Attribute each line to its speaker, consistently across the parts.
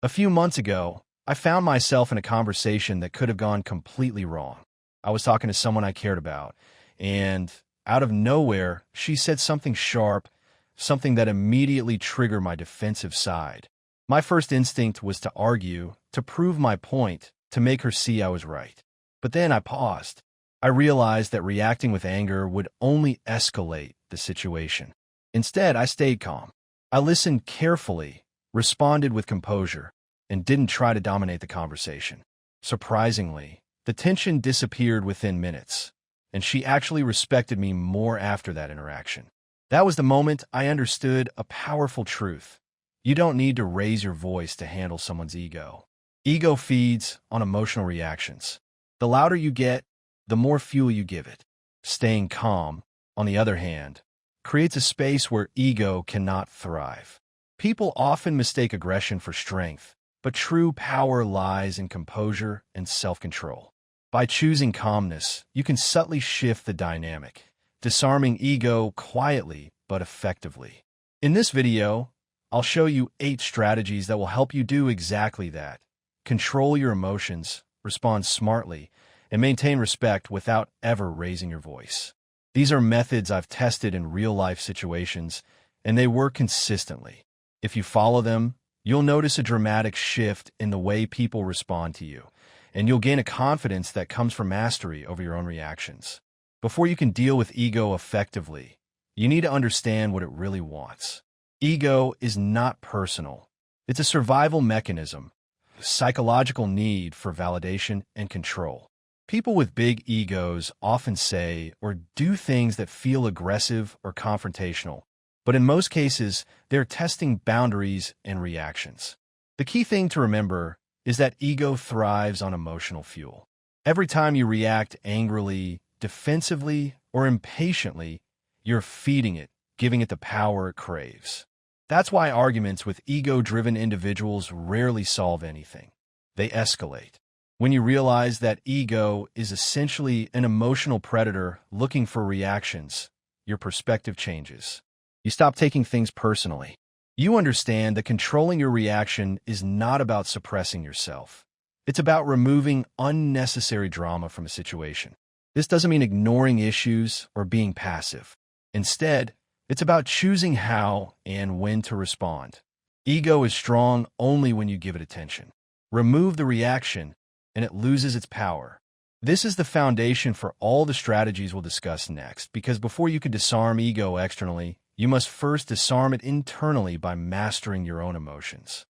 Speaker 1: A few months ago, I found myself in a conversation that could have gone completely wrong. I was talking to someone I cared about, and out of nowhere, she said something sharp, something that immediately triggered my defensive side. My first instinct was to argue, to prove my point, to make her see I was right. But then I paused. I realized that reacting with anger would only escalate the situation. Instead, I stayed calm. I listened carefully, responded with composure, and didn't try to dominate the conversation. Surprisingly, the tension disappeared within minutes, and she actually respected me more after that interaction. That was the moment I understood a powerful truth. You don't need to raise your voice to handle someone's ego. Ego feeds on emotional reactions. The louder you get, the more fuel you give it. Staying calm, on the other hand, creates a space where ego cannot thrive. People often mistake aggression for strength, but true power lies in composure and self-control. By choosing calmness, you can subtly shift the dynamic, disarming ego quietly but effectively. In this video, I'll show you 8 strategies that will help you do exactly that. Control your emotions, respond smartly, and maintain respect without ever raising your voice. These are methods I've tested in real-life situations, and they work consistently. If you follow them, you'll notice a dramatic shift in the way people respond to you, and you'll gain a confidence that comes from mastery over your own reactions. Before you can deal with ego effectively, you need to understand what it really wants. Ego is not personal. It's a survival mechanism, a psychological need for validation and control. People with big egos often say or do things that feel aggressive or confrontational, but in most cases, they're testing boundaries and reactions. The key thing to remember is that ego thrives on emotional fuel. Every time you react angrily, defensively, or impatiently, you're feeding it, giving it the power it craves. That's why arguments with ego-driven individuals rarely solve anything. They escalate. When you realize that ego is essentially an emotional predator looking for reactions, your perspective changes. You stop taking things personally. You understand that controlling your reaction is not about suppressing yourself. It's about removing unnecessary drama from a situation. This doesn't mean ignoring issues or being passive. Instead, it's about choosing how and when to respond. Ego is strong only when you give it attention. Remove the reaction, and it loses its power. This is the foundation for all the strategies we'll discuss next, because before you can disarm ego externally, you must first disarm it internally by mastering your own emotions.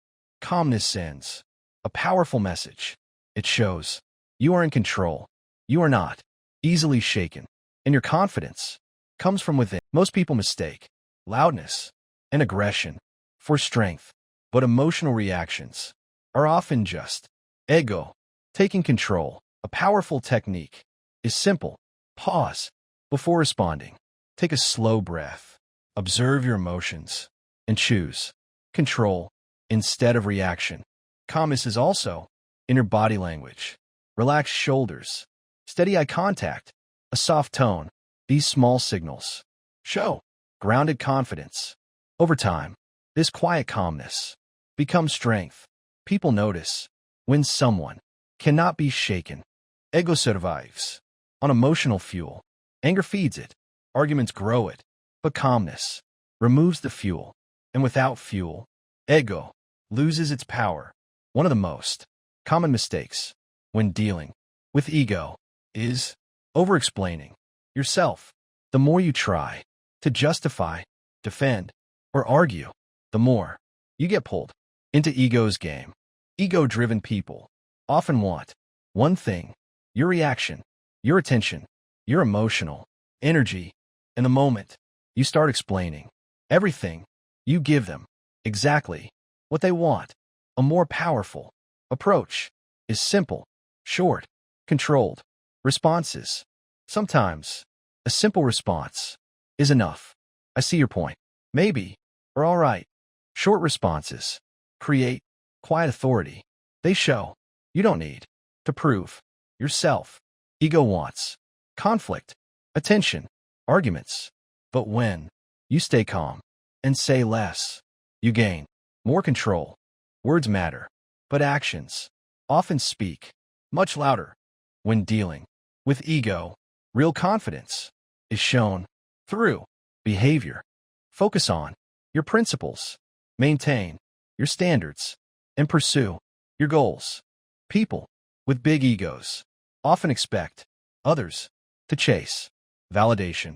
Speaker 1: Calmness sends a powerful message. It shows you are in control. You are not easily shaken, and your confidence comes from within. Most people mistake loudness and aggression for strength, but emotional reactions are often just ego taking control. A powerful technique is simple. Pause before responding. Take a slow breath. Observe your emotions and choose control instead of reaction. Calmness is also in your body language. Relaxed shoulders, steady eye contact, a soft tone. These small signals show grounded confidence. Over time, this quiet calmness becomes strength. People notice when someone cannot be shaken. Ego survives on emotional fuel. Anger feeds it. Arguments grow it. But calmness removes the fuel. And without fuel, ego loses its power. One of the most common mistakes when dealing with ego is over-explaining yourself. The more you try to justify, defend, or argue, the more you get pulled into ego's game. Ego-driven people often want one thing: your reaction, your attention, your emotional energy. In the moment you start explaining everything, you give them exactly what they want. A more powerful approach is simple, short, controlled responses. Sometimes a simple response is enough. I see your point. Maybe, or all right. Short responses create quiet authority. They show you don't need to prove yourself. Ego wants conflict, attention, arguments. But when you stay calm and say less, you gain more control. Words matter. but actions often speak much louder. When dealing with ego, real confidence is shown through behavior. Focus on your principles, maintain your standards, and pursue your goals. People with big egos often expect others to chase validation,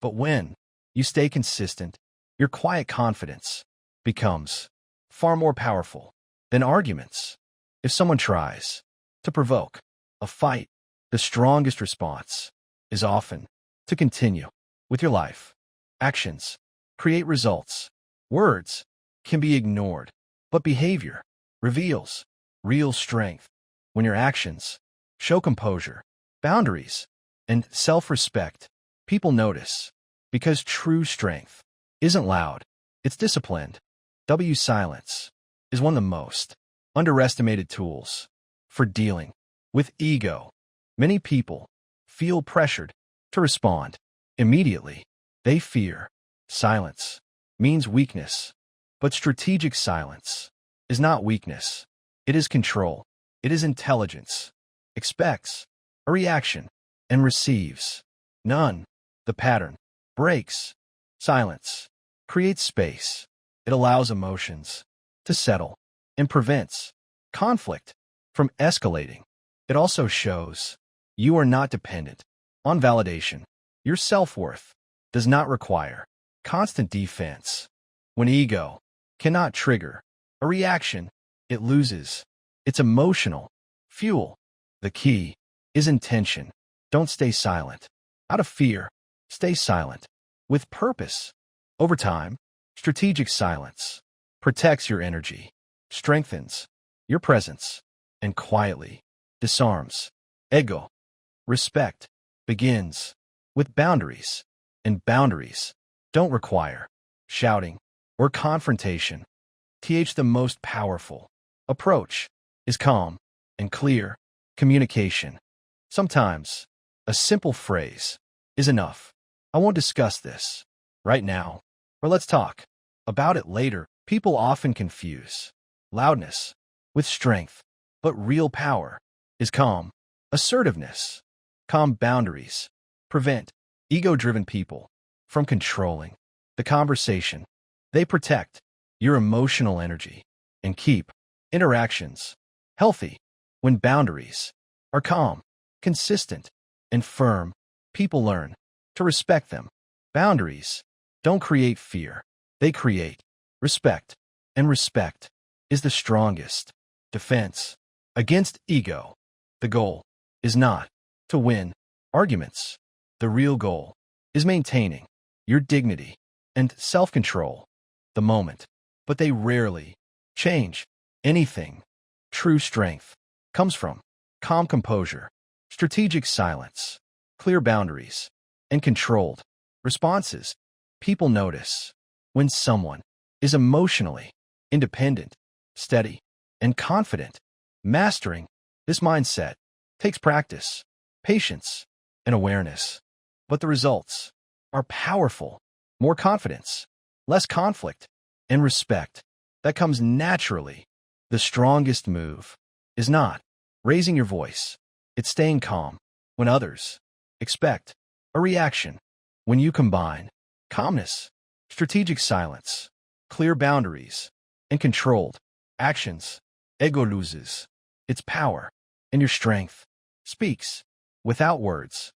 Speaker 1: but when you stay consistent, your quiet confidence becomes far more powerful than arguments. If someone tries to provoke a fight, the strongest response is often to continue with your life. Actions create results. Words can be ignored, but behavior reveals real strength. When your actions show composure, boundaries, and self-respect, people notice, because true strength isn't loud, it's disciplined. Silence is one of the most underestimated tools for dealing with ego. Many people feel pressured to respond immediately. They fear silence means weakness, but strategic silence is not weakness. It is control. It is intelligence. Expects a reaction and receives none. The pattern breaks. Silence creates space. It allows emotions to settle and prevents conflict from escalating. It also shows you are not dependent on validation. Your self-worth does not require constant defense. When ego cannot trigger a reaction, it loses its emotional fuel. The key is intention. Don't stay silent out of fear. Stay silent with purpose. Over time, strategic silence protects your energy, strengthens your presence, and quietly disarms ego. Respect begins with boundaries, and boundaries don't require shouting or confrontation. The most powerful approach is calm and clear communication. Sometimes a simple phrase is enough. I won't discuss this right now, or let's talk about it later. People often confuse loudness with strength, but real power is calm assertiveness. Calm boundaries prevent ego-driven people from controlling the conversation. They protect your emotional energy and keep interactions healthy. When boundaries are calm, consistent, and firm, people learn to respect them. Boundaries don't create fear. They create respect, and respect is the strongest defense against ego. The goal is not to win arguments. The real goal is maintaining your dignity and self-control. The moment, but they rarely change anything. True strength comes from calm composure, strategic silence, clear boundaries, and controlled responses. People notice when someone is emotionally independent, steady, and confident. Mastering this mindset takes practice, patience, and awareness. But the results are powerful. More confidence, less conflict, and respect that comes naturally. The strongest move is not raising your voice. It's staying calm when others expect a reaction. When you combine calmness, strategic silence, clear boundaries, and controlled actions, ego loses its power, and your strength speaks without words.